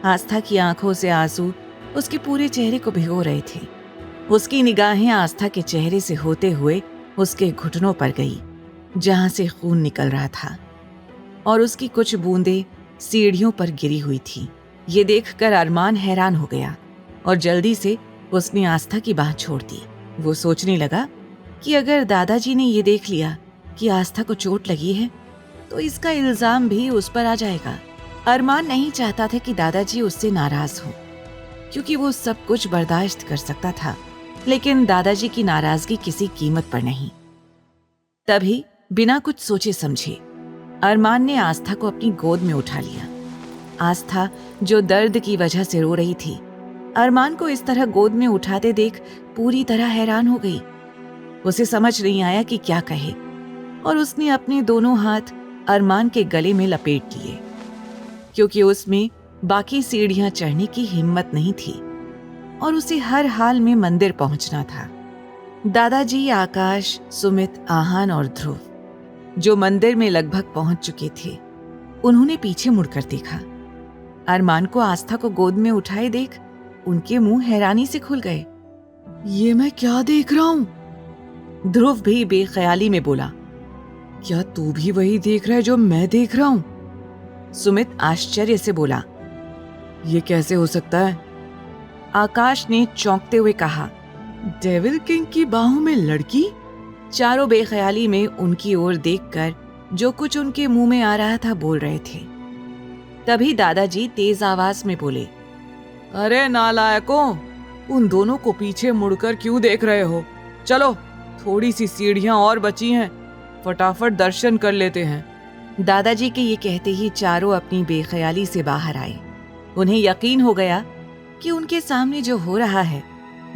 आस्था की आंखों से आंसू उसके पूरे चेहरे को भिगो रहे थे। उसकी निगाहें आस्था के चेहरे से होते हुए उसके घुटनों पर गई, जहां से खून निकल रहा था, और उसकी कुछ बूंदें सीढ़ियों पर गिरी हुई थी। ये देखकर अरमान हैरान हो गया और जल्दी से उसने आस्था की बाह छोड़ दी। वो सोचने लगा कि अगर दादाजी ने ये देख लिया कि आस्था को चोट लगी है तो इसका इल्जाम भी उस पर आ जाएगा। अरमान नहीं चाहता था कि दादाजी उससे नाराज हो, क्योंकि वो सब कुछ बर्दाश्त कर सकता था, लेकिन दादाजी की नाराजगी किसी कीमत पर नहीं। तभी बिना कुछ सोचे समझे अरमान ने आस्था को अपनी गोद में उठा लिया। आस्था जो दर्द की वजह से रो रही थी, अरमान को इस तरह गोद में उठाते देख पूरी तरह हैरान हो गई। उसे समझ नहीं आया कि क्या कहे, और उसने अपने दोनों हाथ अरमान के गले में लपेट लिए, क्योंकि उसमें बाकी सीढ़ियां चढ़ने की हिम्मत नहीं थी और उसे हर हाल में मंदिर पहुंचना था। दादाजी, आकाश, सुमित, आहान और ध्रुव जो मंदिर में लगभग पहुंच चुके थे, उन्होंने पीछे मुड़कर देखा। अरमान को आस्था को गोद में उठाए देख उनके मुंह हैरानी से खुल गए। ये मैं क्या देख रहा हूं? ध्रुव भी बेख्याली में बोला, क्या तू भी वही देख रहा है जो मैं देख रहा हूं? सुमित आश्चर्य से बोला, ये कैसे हो सकता है? आकाश ने चौंकते हुए कहा, डेविल किंग की बाहों में लड़की? चारों बेख्याली में उनकी ओर देखकर जो कुछ उनके मुंह में आ रहा था बोल रहे थे। तभी दादाजी तेज आवाज में बोले, अरे नालायकों, उन दोनों को पीछे मुड़कर क्यों देख रहे हो? चलो, थोड़ी सी सीढ़ियां और बची हैं, फटाफट दर्शन कर लेते हैं। दादाजी के ये कहते ही चारों अपनी बेख्याली से बाहर आए। उन्हें यकीन हो गया कि उनके सामने जो हो रहा है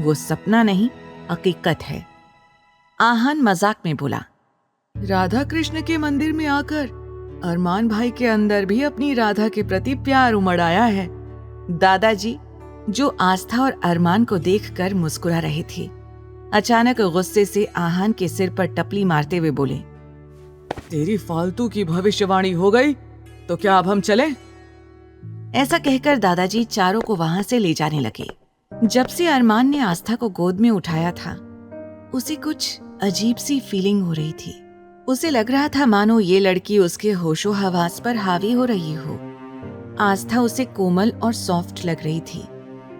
वो सपना नहीं, हकीकत है। आहान मजाक में बोला, राधा कृष्ण के मंदिर में आकर अरमान भाई के अंदर भी अपनी राधा के प्रति प्यार उमड़ आया है। दादाजी, जो आस्था और अरमान को देखकर मुस्कुरा रहे थे, अचानक गुस्से से आहान के सिर पर टपली मारते हुए बोले, तेरी फालतू की भविष्यवाणी हो गई, तो क्या अब हम चलें? ऐसा कहकर दादाजी चारों को वहां से ले जाने लगे। जब से अरमान ने आस्था को गोद में उठाया था, उसे कुछ अजीब सी फीलिंग हो रही थी। उसे लग रहा था मानो ये लड़की उसके होशो हवास पर हावी हो रही हो। आस्था उसे कोमल और सॉफ्ट लग रही थी,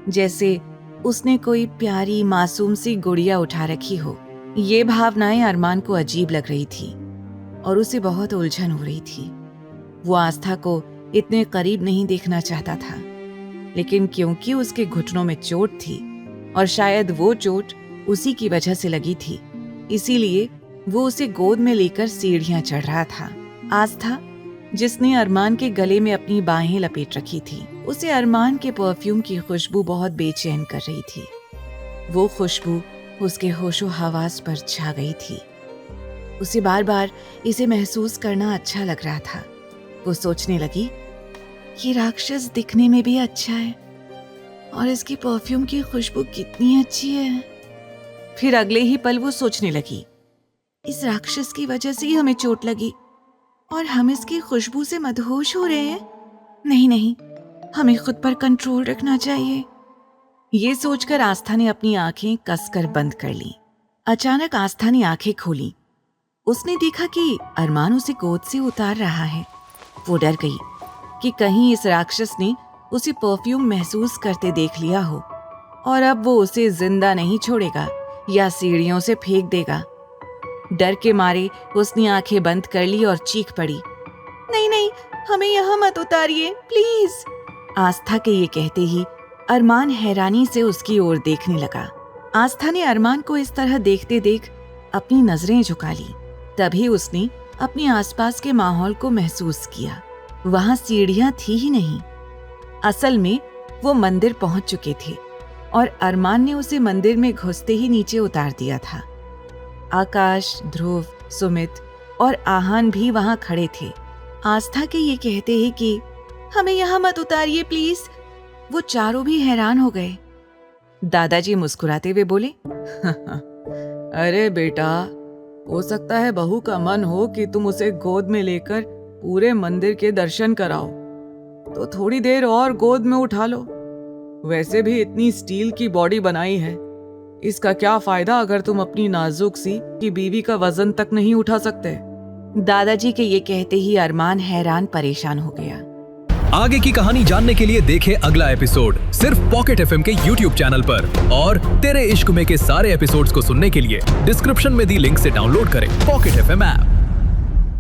जैसे उसने कोई प्यारी मासूम सी गुड़िया उठा रखी हो। ये भावनाएं अरमान को अजीब लग रही थी और उसे बहुत उलझन हो रही थी। वो आस्था को इतने करीब नहीं देखना चाहता था, लेकिन क्योंकि उसके घुटनों में चोट थी और शायद वो चोट उसी की वजह से लगी थी, इसीलिए वो उसे गोद में लेकर सीढ़ियां चढ़ रहा था। आस्था, जिसने अरमान के गले में अपनी बाहें लपेट रखी थी, उसे अरमान के परफ्यूम की खुशबू बहुत बेचैन कर रही थी। वो खुशबू उसके होशो हवास पर छा गई थी। उसे बार बार इसे महसूस करना अच्छा लग रहा था। वो सोचने लगी, ये राक्षस दिखने में भी अच्छा है और इसकी परफ्यूम की खुशबू कितनी अच्छी है। फिर अगले ही पल वो सोचने लगी, इस राक्षस की वजह से ही हमें चोट लगी और हम इसकी खुशबू से मदहोश हो रहे हैं। नहीं नहीं, हमें खुद पर कंट्रोल रखना चाहिए। ये सोचकर आस्था ने अपनी आंखें कसकर बंद कर ली। अचानक आस्था ने आंखें खोली। उसने देखा कि अरमान उसे गोद से उतार रहा है। वो डर गई कि कहीं इस राक्षस ने उसे परफ्यूम महसूस करते देख लिया हो और अब वो उसे जिंदा नहीं छोड़ेगा या सीढ़ियों से फेंक देगा। डर के मारे उसने आंखें बंद कर ली और चीख पड़ी, नहीं नहीं, हमें यहाँ मत उतारिए प्लीज। आस्था के ये कहते ही अरमान हैरानी से उसकी ओर देखने लगा। आस्था ने अरमान को इस तरह देखते देख अपनी नजरें झुका ली। तभी उसने अपने आसपास के माहौल को महसूस किया। वहां सीढ़ियां थी ही नहीं। असल में वो मंदिर पहुंच चुके थे और अरमान ने उसे मंदिर में घुसते ही नीचे उतार दिया था। आकाश, ध्रुव, सुमित और आहान भी वहां खड़े थे। आस्था के ये कहते ही कि हमें यहाँ मत उतारिए प्लीज, वो चारों भी हैरान हो गए। दादाजी मुस्कुराते हुए बोले, अरे बेटा, हो सकता है बहू का मन हो कि तुम उसे गोद में लेकर पूरे मंदिर के दर्शन कराओ। तो थोड़ी देर और गोद में उठा लो। वैसे भी इतनी स्टील की बॉडी बनाई है, इसका क्या फायदा अगर तुम अपनी नाजुक सी की बीवी का वजन तक नहीं उठा सकते। दादाजी के ये कहते ही अरमान हैरान परेशान हो गया। आगे की कहानी जानने के लिए देखें अगला एपिसोड सिर्फ पॉकेट एफएम के YouTube चैनल पर, और तेरे इश्क में के सारे एपिसोड्स को सुनने के लिए डिस्क्रिप्शन में दी लिंक से डाउनलोड करें पॉकेट एफएम ऐप।